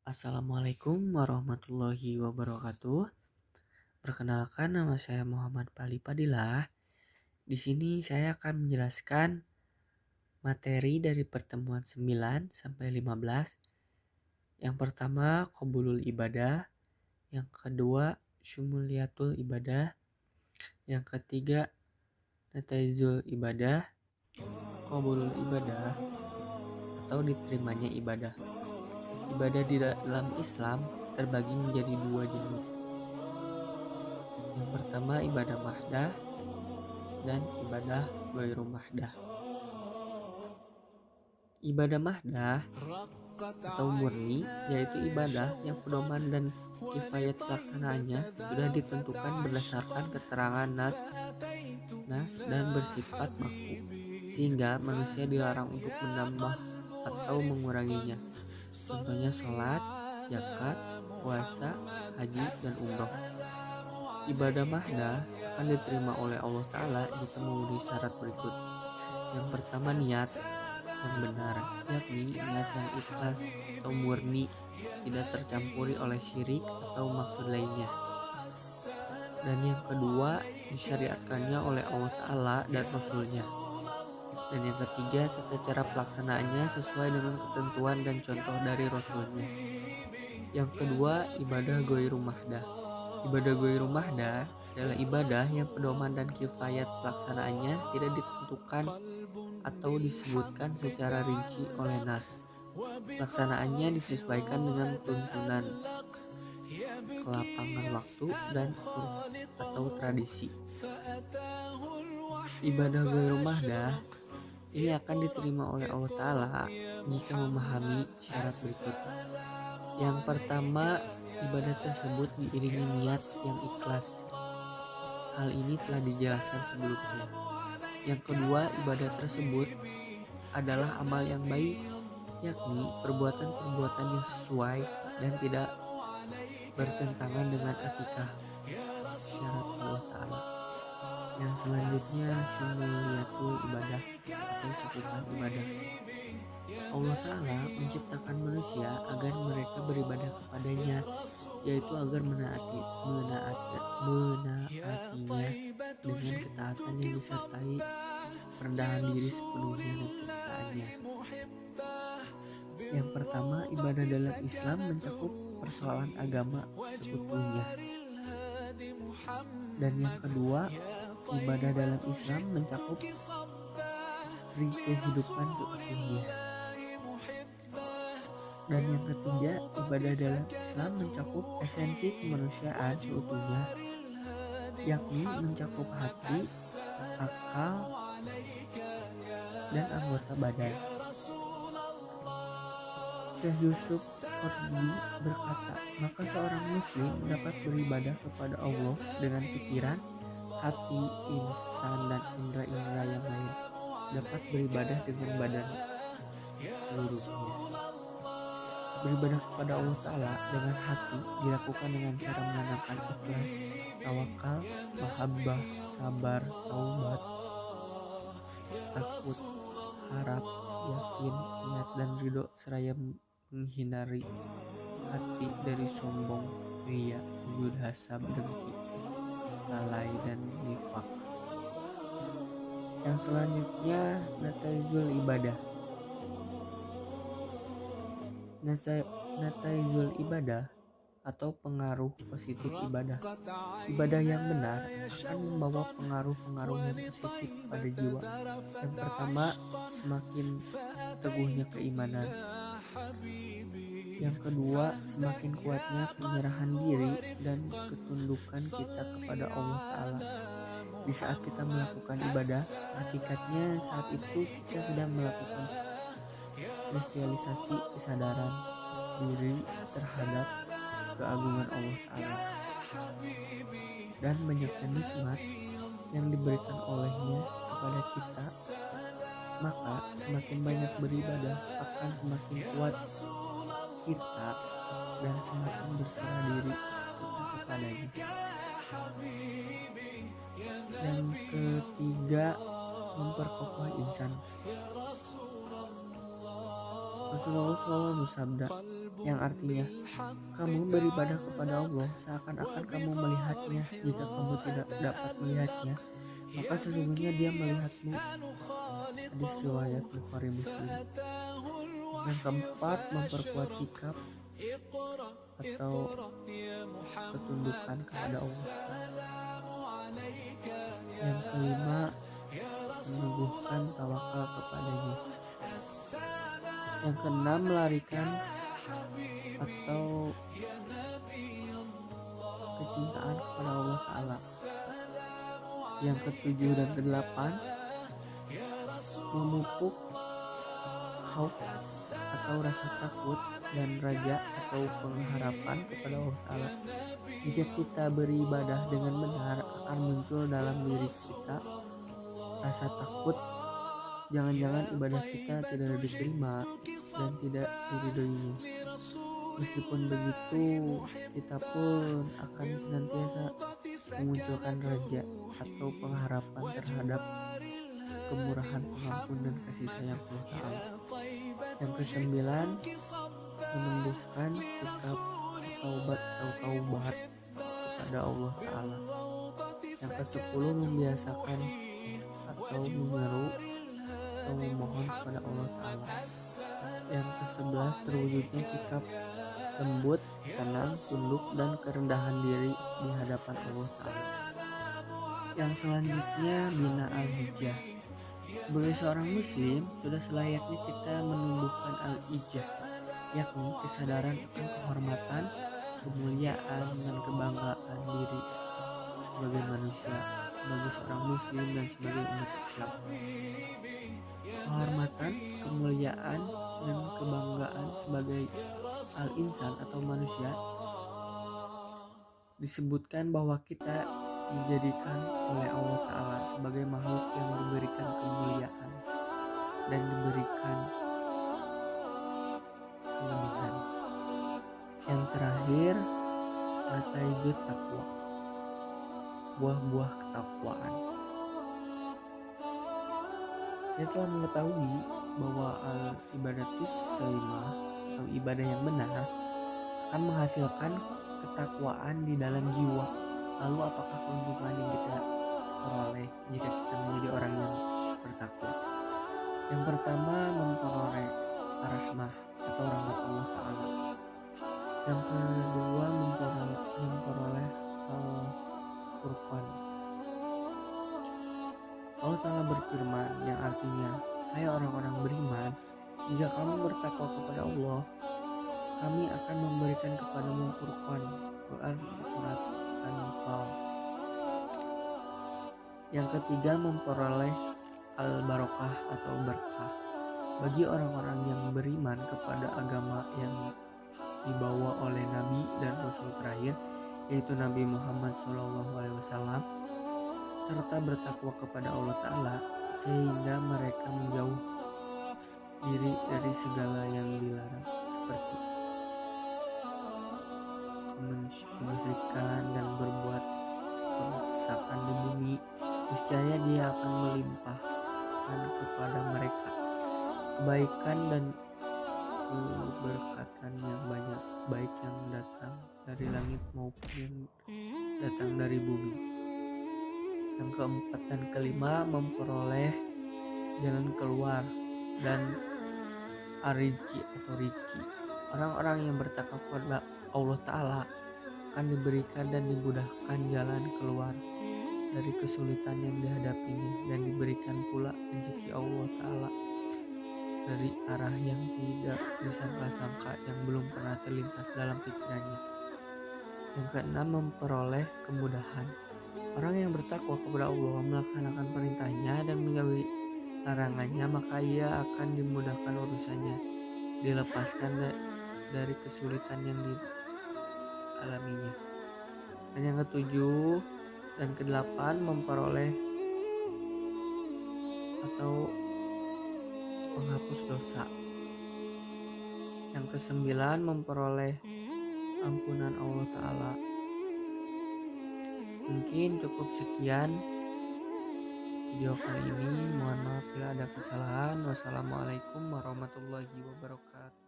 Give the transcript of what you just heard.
Assalamualaikum warahmatullahi wabarakatuh. Perkenalkan, nama saya Muhammad Pali Padilah. Di sini saya akan menjelaskan materi dari pertemuan 9 sampai 15. Yang pertama, qabulul ibadah. Yang kedua, syumuliyatul ibadah. Yang ketiga, nataizul ibadah. Qabulul ibadah atau diterimanya ibadah. Ibadah di dalam Islam terbagi menjadi dua jenis. Yang pertama, ibadah mahdah dan ibadah ghairu mahdah. Ibadah mahdah atau murni yaitu ibadah yang pedoman dan kifayat pelaksanaannya sudah ditentukan berdasarkan keterangan nas dan bersifat baku, sehingga manusia dilarang untuk menambah atau menguranginya. Contohnya sholat, zakat, puasa, haji, dan umroh. Ibadah mahdah akan diterima oleh Allah Ta'ala jika memenuhi syarat berikut. Yang pertama, niat yang benar, yakni niat yang ikhlas atau murni, tidak tercampuri oleh syirik atau maksud lainnya. Dan yang kedua, disyariatkannya oleh Allah Ta'ala dan Rasulnya. Dan yang ketiga, tata cara pelaksanaannya sesuai dengan ketentuan dan contoh dari Rasulnya. Yang kedua, ibadah ghairu mahdah. Ibadah ghairu mahdah adalah ibadah yang pedoman dan kifayat pelaksanaannya tidak ditentukan atau disebutkan secara rinci oleh nas. Pelaksanaannya disesuaikan dengan tuntunan, kelapangan waktu, dan urf atau tradisi. Ibadah ghairu mahdah ini akan diterima oleh Allah Ta'ala jika memahami syarat berikut. Yang pertama, ibadah tersebut diiringi niat yang ikhlas. Hal ini telah dijelaskan sebelumnya. Yang kedua, ibadah tersebut adalah amal yang baik, yakni perbuatan-perbuatan yang sesuai dan tidak bertentangan dengan etika syarat Allah Ta'ala. Yang selanjutnya, syumuliyatul ibadah atau cakupan ibadah. Allah Ta'ala menciptakan manusia agar mereka beribadah kepadanya, yaitu agar menaatinya dengan ketaatan yang disertai perendahan diri sepenuhnya dan kecintaannya. Yang pertama, ibadah dalam Islam mencakup persoalan agama seutuhnya. Dan yang kedua, ibadah dalam Islam mencakup kehidupan seutuhnya. Dan yang ketiga, ibadah dalam Islam mencakup esensi kemanusiaan seutuhnya, yakni mencakup hati, akal, dan anggota badan. Syekh Yusuf Qaradawi berkata, maka seorang muslim dapat beribadah kepada Allah dengan pikiran, hati, insan, dan indera-indera yang lain. Dapat beribadah dengan badan seluruhnya. Beribadah kepada Allah Ta'ala dengan hati dilakukan dengan cara menanamkan ikhlas, tawakal, mahabbah, sabar, taubat, takut, harap, yakin, niat, dan ridho, seraya menghindari hati dari sombong, riya, ujub, hasad, dengki, lalai, dan nifak. Yang selanjutnya, nataizul ibadah. Nataizul ibadah atau pengaruh positif ibadah. Ibadah yang benar akan membawa pengaruh-pengaruh yang positif pada jiwa. Yang pertama, semakin teguhnya keimanan. Yang kedua, semakin kuatnya penyerahan diri dan ketundukan kita kepada Allah Ta'ala. Di saat kita melakukan ibadah, hakikatnya saat itu kita sedang melakukan kristallisasi kesadaran diri terhadap keagungan Allah Ta'ala dan banyaknya nikmat yang diberikan olehnya kepada kita. Maka semakin banyak beribadah akan semakin kuat kita dan semakin berserah diri kita kepadanya. Dan ketiga, memperkokoh insan. Rasulullah SAW bersabda, yang artinya, kamu beribadah kepada Allah seakan-akan kamu melihatnya. Jika kamu tidak dapat melihatnya, maka sesungguhnya dia melihatmu. Hadis riwayat Bukhari Muslim. Yang keempat, memperkuat sikap atau ketundukan kepada Allah. Yang kelima, meneguhkan tawakal kepadanya. Yang keenam, melarikan atau kecintaan kepada Allah Ta'ala. Yang ketujuh dan kedelapan, memupuk khauf atau rasa takut dan raja atau pengharapan kepada Allah Ta'ala. Jika kita beribadah dengan benar, akan muncul dalam diri kita rasa takut jangan-jangan ibadah kita tidak diterima dan tidak diridhoinya. Meskipun begitu, kita pun akan senantiasa memunculkan raja atau pengharapan terhadap kemurahan, pengampun, dan kasih sayang Allah Ta'ala. Yang kesembilan, menumbuhkan sikap taubat atau taubat kepada Allah Ta'ala. Yang kesepuluh, membiasakan atau menyeru atau memohon kepada Allah Ta'ala. Yang kesebelas, terwujudnya sikap lembut, tenang, tunduk, dan kerendahan diri di hadapan Allah Ta'ala. Yang selanjutnya, bina al-hijjah. Sebagai seorang muslim, sudah selayaknya kita menumbuhkan al-hijjah, yakni kesadaran akan kehormatan, kemuliaan, dan kebanggaan diri sebagai manusia, sebagai seorang muslim, dan sebagai umat Islam. Kehormatan, kemuliaan, dan kebanggaan sebagai al-insan atau manusia disebutkan bahwa kita dijadikan oleh Allah Ta'ala sebagai makhluk yang diberikan kemuliaan dan diberikan kelebihan. Yang terakhir, nataijut taqwa, buah-buah ketakwaan. Kita telah mengetahui bahwa ibadatus shalimah atau ibadah yang benar akan menghasilkan ketakwaan di dalam jiwa. Lalu apakah keuntungan yang kita peroleh jika kita menjadi orang yang bertakwa? Yang pertama, memperoleh rahmah atau rahmat Allah Ta'ala. Yang kedua, memperoleh al-furqan. Allah Ta'ala berfirman yang artinya, hai orang-orang beriman, jika kamu bertakwa kepada Allah, kami akan memberikan kepadamu Furqan. Quran surat An-Nafal. Yang ketiga, memperoleh al-barokah atau berkah. Bagi orang-orang yang beriman kepada agama yang dibawa oleh Nabi dan Rasul terakhir, yaitu Nabi Muhammad SAW, serta bertakwa kepada Allah Ta'ala, sehingga mereka menjauh diri dari segala yang dilarang, seperti kemusyrikan dan berbuat kerusakan di bumi. Niscaya Dia akan melimpahkan kepada mereka kebaikan dan keberkatan yang banyak, baik yang datang dari langit maupun yang datang dari bumi. Yang keempat dan kelima, memperoleh jalan keluar dan ar-rizki atau rizki. Orang-orang yang bertakwa kepada Allah Ta'ala akan diberikan dan dimudahkan jalan keluar dari kesulitan yang dihadapinya, dan diberikan pula rezeki Allah Ta'ala dari arah yang tidak disangka-sangka, yang belum pernah terlintas dalam pikirannya. Yang keenam, memperoleh kemudahan. Orang yang bertakwa kepada Allah, melaksanakan perintahnya dan menjauhi larangannya, maka ia akan dimudahkan urusannya, dilepaskan dari kesulitan yang dialaminya. Dan yang ketujuh dan kedelapan, memperoleh atau penghapus dosa. Yang kesembilan, memperoleh ampunan Allah Ta'ala. Mungkin cukup sekian video kali ini. Mohon maaf bila ada kesalahan. Wassalamualaikum warahmatullahi wabarakatuh.